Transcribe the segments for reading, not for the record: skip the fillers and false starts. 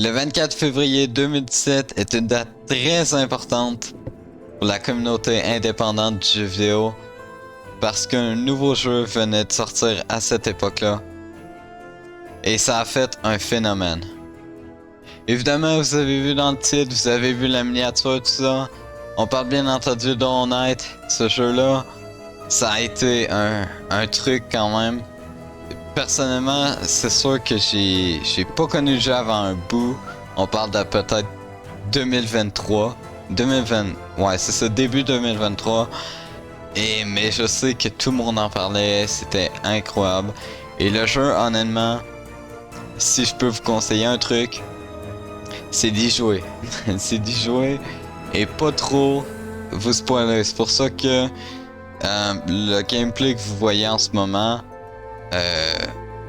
Le 24 février 2017 est une date très importante pour la communauté indépendante du jeu vidéo parce qu'un nouveau jeu venait de sortir à cette époque-là et ça a fait un phénomène. Évidemment, vous avez vu dans le titre, vous avez vu la miniature, tout ça. On parle bien entendu de Hollow Knight. Ce jeu-là, ça a été un truc quand même. Personnellement, c'est sûr que j'ai pas connu le jeu avant un bout. On parle de peut-être 2023. 2020, ouais, c'est ça, début 2023. Mais je sais que tout le monde en parlait, c'était incroyable. Et le jeu, honnêtement, si je peux vous conseiller un truc, c'est d'y jouer. C'est d'y jouer et pas trop vous spoiler. C'est pour ça que le gameplay que vous voyez en ce moment,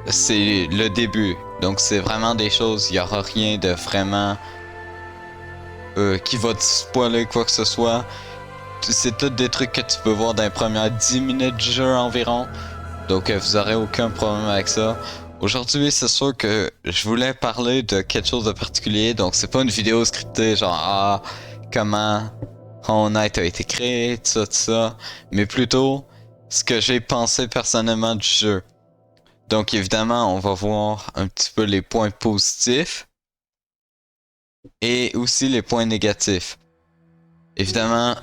c'est le début. Donc c'est vraiment des choses, il n'y aura rien de vraiment qui va te spoiler quoi que ce soit. C'est tout des trucs que tu peux voir dans les premières 10 minutes du jeu environ. Donc vous aurez aucun problème avec ça. Aujourd'hui, c'est sûr que je voulais parler de quelque chose de particulier. Donc c'est pas une vidéo scriptée genre comment Hollow Knight a été créé, tout ça. Mais plutôt ce que j'ai pensé personnellement du jeu. Donc évidemment, on va voir un petit peu les points positifs et aussi les points négatifs. Évidemment,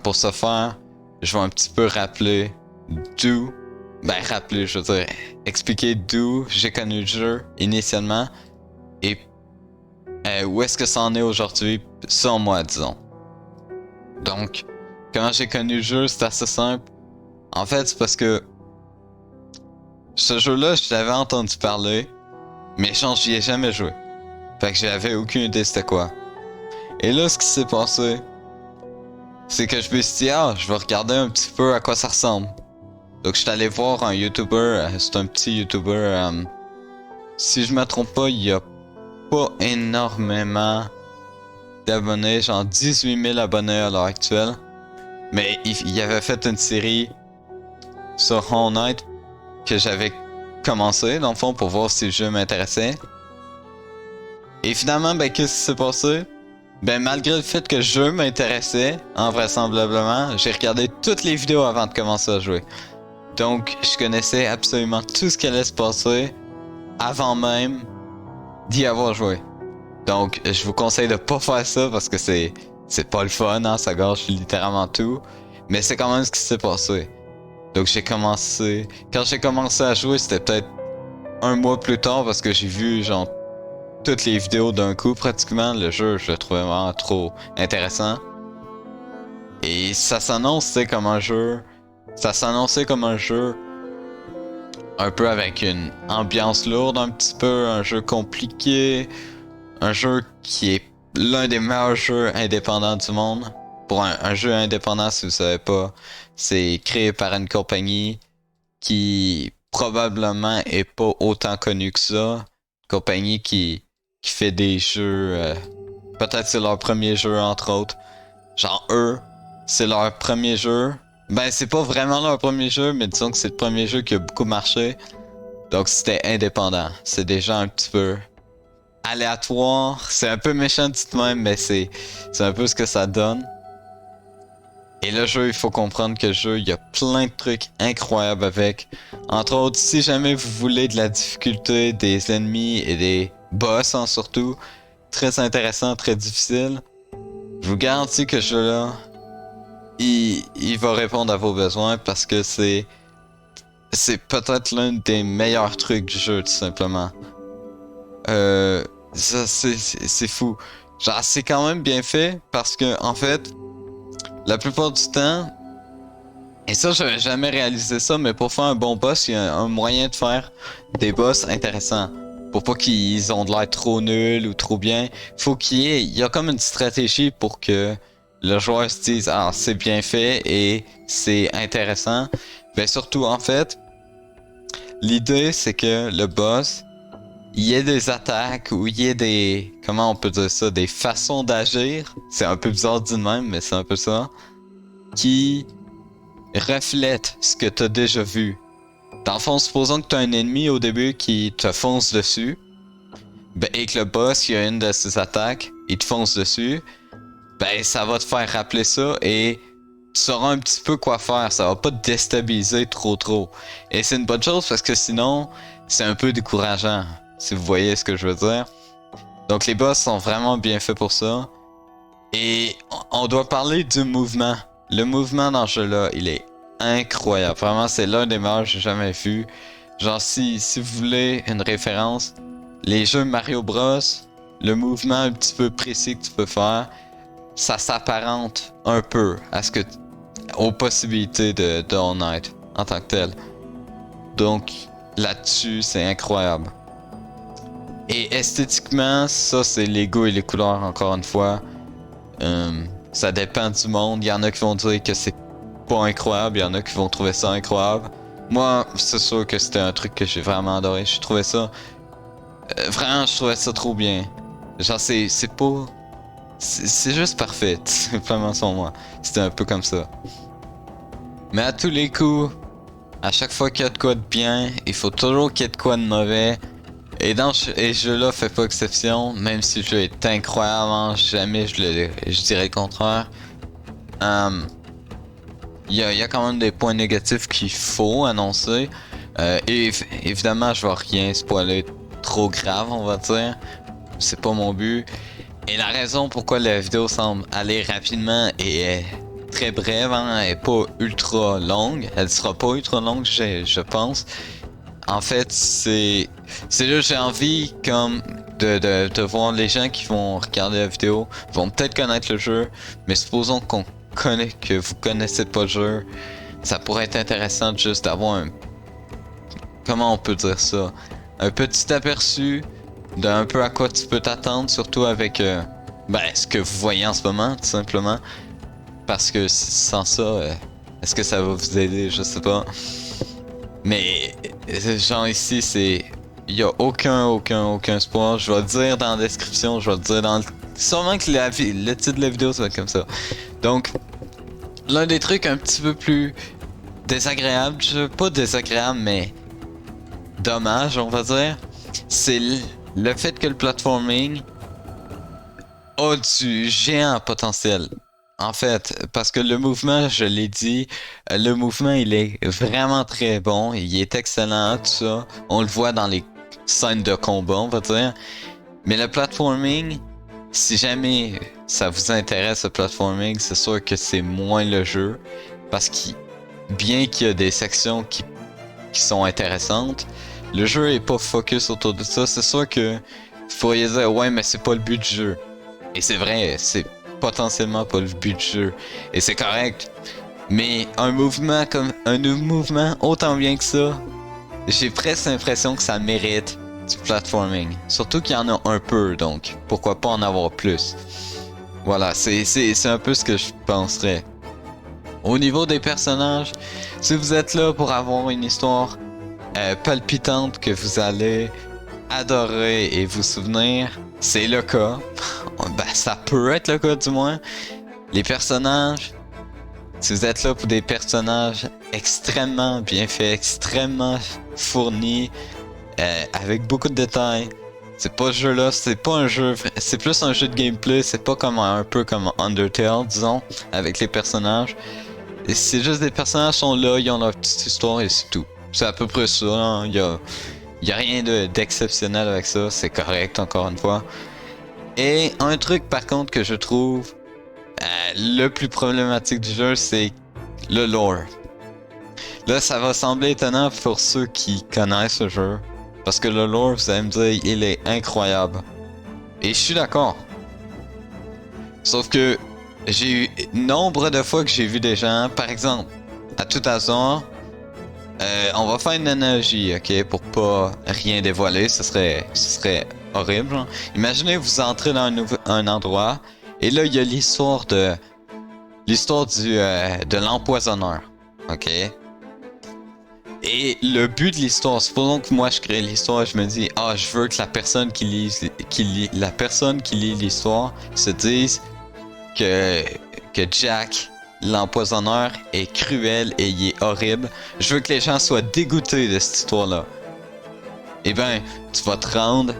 pour ce faire, je vais un petit peu rappeler d'où, je veux dire, expliquer d'où j'ai connu le jeu initialement et où est-ce que ça en est aujourd'hui, sans moi, disons. Donc, comment j'ai connu le jeu, c'est assez simple. En fait, c'est parce que ce jeu-là, je l'avais entendu parler, mais j'y ai jamais joué. Fait que j'avais aucune idée c'était quoi. Et là, ce qui s'est passé, c'est que je me suis dit, je vais regarder un petit peu à quoi ça ressemble. Donc, je suis allé voir un YouTuber, c'est un petit YouTuber, si je me trompe pas, il y a pas énormément d'abonnés, genre 18 000 abonnés à l'heure actuelle. Mais il avait fait une série sur Hollow Knight que j'avais commencé, dans le fond, pour voir si le jeu m'intéressait. Et finalement, qu'est-ce qui s'est passé? Malgré le fait que le jeu m'intéressait, vraisemblablement, j'ai regardé toutes les vidéos avant de commencer à jouer. Donc, je connaissais absolument tout ce qui allait se passer avant même d'y avoir joué. Donc, je vous conseille de pas faire ça parce que c'est pas le fun, hein, ça gâche littéralement tout. Mais c'est quand même ce qui s'est passé. Donc, quand j'ai commencé à jouer, c'était peut-être un mois plus tard parce que j'ai vu, genre, toutes les vidéos d'un coup pratiquement. Le jeu, je le trouvais vraiment trop intéressant. Et ça s'annonçait comme un jeu. Ça s'annonçait comme un jeu un peu avec une ambiance lourde un petit peu, un jeu compliqué, un jeu qui est l'un des meilleurs jeux indépendants du monde. Pour un jeu indépendant, si vous savez pas, c'est créé par une compagnie qui probablement est pas autant connue que ça. Une compagnie qui fait des jeux, peut-être c'est leur premier jeu entre autres. Genre eux, c'est leur premier jeu. C'est pas vraiment leur premier jeu, mais disons que c'est le premier jeu qui a beaucoup marché. Donc c'était indépendant. C'est déjà un petit peu aléatoire. C'est un peu méchant dit de même, mais c'est un peu ce que ça donne. Et le jeu, il faut comprendre que le jeu, il y a plein de trucs incroyables avec. Entre autres, si jamais vous voulez de la difficulté des ennemis et des boss, surtout, très intéressant, très difficile, je vous garantis que ce jeu-là, il va répondre à vos besoins parce que c'est peut-être l'un des meilleurs trucs du jeu, tout simplement. Ça, c'est fou. Genre, c'est quand même bien fait parce que, en fait, la plupart du temps, et ça, j'avais jamais réalisé ça, mais pour faire un bon boss, il y a un moyen de faire des boss intéressants. Pour pas qu'ils ont de l'air trop nuls ou trop bien, faut il y a comme une stratégie pour que le joueur se dise, c'est bien fait et c'est intéressant. Surtout, en fait, l'idée, c'est que le boss, il y ait des attaques ou il y ait des, comment on peut dire ça, des façons d'agir. C'est un peu bizarre dit de même, mais c'est un peu ça. Qui reflètent ce que tu as déjà vu. Dans le fond, supposons que tu as un ennemi au début qui te fonce dessus. ben, et que le boss, il y a une de ses attaques, il te fonce dessus, ben ça va te faire rappeler ça et tu sauras un petit peu quoi faire. Ça va pas te déstabiliser trop. Et c'est une bonne chose parce que sinon, c'est un peu décourageant, si vous voyez ce que je veux dire. Donc les boss sont vraiment bien faits pour ça. Et on doit parler du mouvement. Le mouvement dans ce jeu-là, il est incroyable. Vraiment, c'est l'un des meilleurs que j'ai jamais vu. Genre, si vous voulez une référence, les jeux Mario Bros, le mouvement un petit peu précis que tu peux faire, ça s'apparente un peu à ce que aux possibilités de Hollow Knight en tant que tel. Donc, là-dessus, c'est incroyable. Et esthétiquement, ça, c'est les goûts et les couleurs, encore une fois. Ça dépend du monde. Il y en a qui vont dire que c'est pas incroyable, il y en a qui vont trouver ça incroyable. Moi, c'est sûr que c'était un truc que j'ai vraiment adoré. Je trouvais ça. Vraiment, je trouvais ça trop bien. Genre, c'est pas. C'est juste parfait, simplement sur moi. C'était un peu comme ça. Mais à tous les coups, à chaque fois qu'il y a de quoi de bien, il faut toujours qu'il y ait de quoi de mauvais. Et dans ce jeu-là fait pas exception, même si le jeu est incroyable, hein, jamais je dirais le contraire. Il y a quand même des points négatifs qu'il faut annoncer. Et évidemment, je vais rien spoiler trop grave, on va dire. C'est pas mon but. Et la raison pourquoi la vidéo semble aller rapidement et est très brève, hein, elle est pas ultra longue. Elle sera pas ultra longue, je pense. En fait, c'est là j'ai envie comme de voir les gens qui vont regarder la vidéo vont peut-être connaître le jeu, mais supposons que vous connaissez pas le jeu, ça pourrait être intéressant juste d'avoir un, comment on peut dire ça, un petit aperçu d'un peu à quoi tu peux t'attendre, surtout avec ce que vous voyez en ce moment, tout simplement. Parce que sans ça, est-ce que ça va vous aider? Je sais pas. Mais genre ici, c'est. Il y a aucun spoil. Je vais le dire dans la description, je vais le dire dans le. Sûrement que le titre de la vidéo, ça va être comme ça. Donc, l'un des trucs un petit peu plus désagréable, pas désagréable, mais dommage, on va dire, c'est le fait que le platforming a du géant potentiel. En fait, parce que le mouvement, je l'ai dit, le mouvement il est vraiment très bon, il est excellent, tout ça. On le voit dans les scènes de combat, on va dire. Mais le platforming, si jamais ça vous intéresse le platforming, c'est sûr que c'est moins le jeu. Parce que bien qu'il y a des sections qui sont intéressantes, le jeu est pas focus autour de ça. C'est sûr que vous pourriez dire ouais mais c'est pas le but du jeu. Et c'est vrai, c'est potentiellement pas le but du jeu. Et c'est correct. Mais un mouvement autant bien que ça, j'ai presque l'impression que ça mérite du platforming. Surtout qu'il y en a un peu, donc pourquoi pas en avoir plus. Voilà, c'est un peu ce que je penserais. Au niveau des personnages, si vous êtes là pour avoir une histoire palpitante que vous allez adorer et vous souvenir, c'est le cas. Ben, ça peut être le cas du moins. Les personnages, si vous êtes là pour des personnages extrêmement bien faits, extrêmement fournis, avec beaucoup de détails. C'est pas ce jeu-là, c'est pas un jeu, c'est plus un jeu de gameplay, c'est pas comme un peu comme Undertale, disons, avec les personnages. Et c'est juste des personnages sont là, ils ont leur petite histoire et c'est tout. C'est à peu près ça, hein. Il y a rien d'exceptionnel avec ça, c'est correct encore une fois. Et un truc par contre que je trouve le plus problématique du jeu, c'est le lore. Là, ça va sembler étonnant pour ceux qui connaissent le jeu. Parce que le lore, vous allez me dire, il est incroyable. Et je suis d'accord. Sauf que j'ai eu nombre de fois que j'ai vu des gens, par exemple, à tout hasard, on va faire une analogie, ok, pour pas rien dévoiler, ce serait horrible. Hein. Imaginez vous entrez dans un endroit et là il y a l'histoire de l'empoisonneur, ok. Et le but de l'histoire, supposons que moi je crée l'histoire, je me dis je veux que la personne qui lit l'histoire se dise que Jack l'empoisonneur est cruel et il est horrible. Je veux que les gens soient dégoûtés de cette histoire-là. Eh ben, tu vas te rendre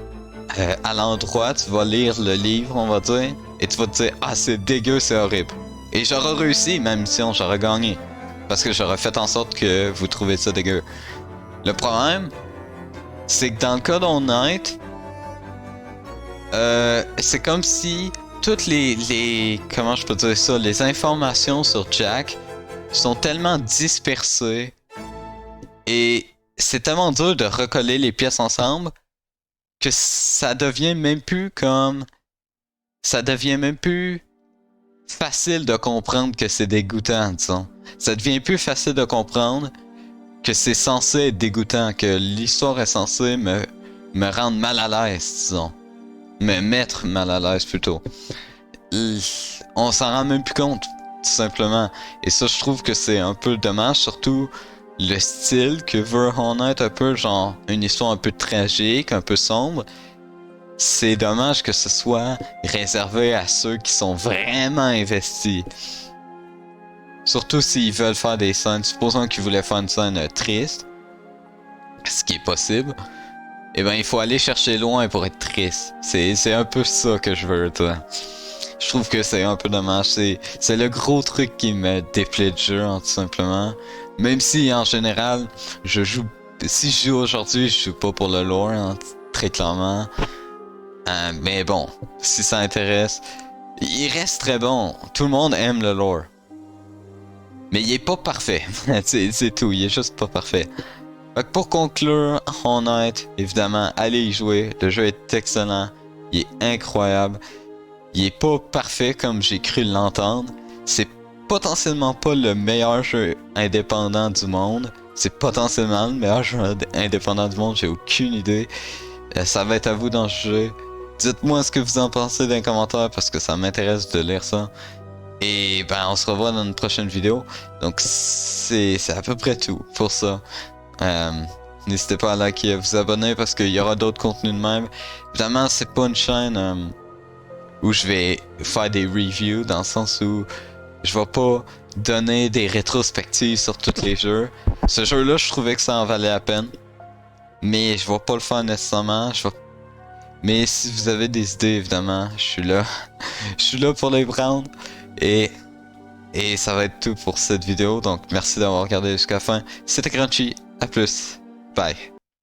à l'endroit, tu vas lire le livre, on va dire, et tu vas te dire, ah, c'est dégueu, c'est horrible. Et j'aurais réussi ma mission, j'aurais gagné. Parce que j'aurais fait en sorte que vous trouvez ça dégueu. Le problème, c'est que dans le cas d'Hollow Knight, c'est comme si toutes comment je peux dire ça, les informations sur Jack sont tellement dispersées et c'est tellement dur de recoller les pièces ensemble que ça devient même plus comme, ça devient même plus facile de comprendre que c'est dégoûtant, disons. Ça devient plus facile de comprendre que c'est censé être dégoûtant, que l'histoire est censée me rendre mal à l'aise, disons. Me mettre mal à l'aise plutôt. On s'en rend même plus compte, tout simplement. Et ça, je trouve que c'est un peu dommage, surtout le style que veut Hollow Knight, un peu genre une histoire un peu tragique, un peu sombre. C'est dommage que ce soit réservé à ceux qui sont vraiment investis. Surtout s'ils veulent faire des scènes, supposons qu'ils voulaient faire une scène triste, ce qui est possible. Eh ben, il faut aller chercher loin pour être triste. C'est un peu ça que je veux, toi. Je trouve que c'est un peu dommage. C'est le gros truc qui me déplaît du jeu, tout simplement. Même si, en général, je joue... Si je joue aujourd'hui, je joue pas pour le lore, hein, très clairement. Mais bon, si ça intéresse... Il reste très bon. Tout le monde aime le lore. Mais il est pas parfait. C'est tout, il est juste pas parfait. Fait que pour conclure, Hollow Knight, évidemment, allez y jouer. Le jeu est excellent. Il est incroyable. Il est pas parfait comme j'ai cru l'entendre. C'est potentiellement pas le meilleur jeu indépendant du monde. C'est potentiellement le meilleur jeu indépendant du monde. J'ai aucune idée. Ça va être à vous d'en juger. Dites-moi ce que vous en pensez dans les commentaires parce que ça m'intéresse de lire ça. Et ben on se revoit dans une prochaine vidéo. Donc c'est à peu près tout pour ça. N'hésitez pas à liker et à vous abonner parce qu'il y aura d'autres contenus de même. Évidemment, c'est pas une chaîne où je vais faire des reviews dans le sens où je vais pas donner des rétrospectives sur tous les jeux. Ce jeu-là, je trouvais que ça en valait la peine. Mais je vais pas le faire nécessairement. Mais si vous avez des idées, évidemment, je suis là. Je suis là pour les prendre. Et ça va être tout pour cette vidéo. Donc merci d'avoir regardé jusqu'à la fin. C'était Crunchy. À plus. Bye.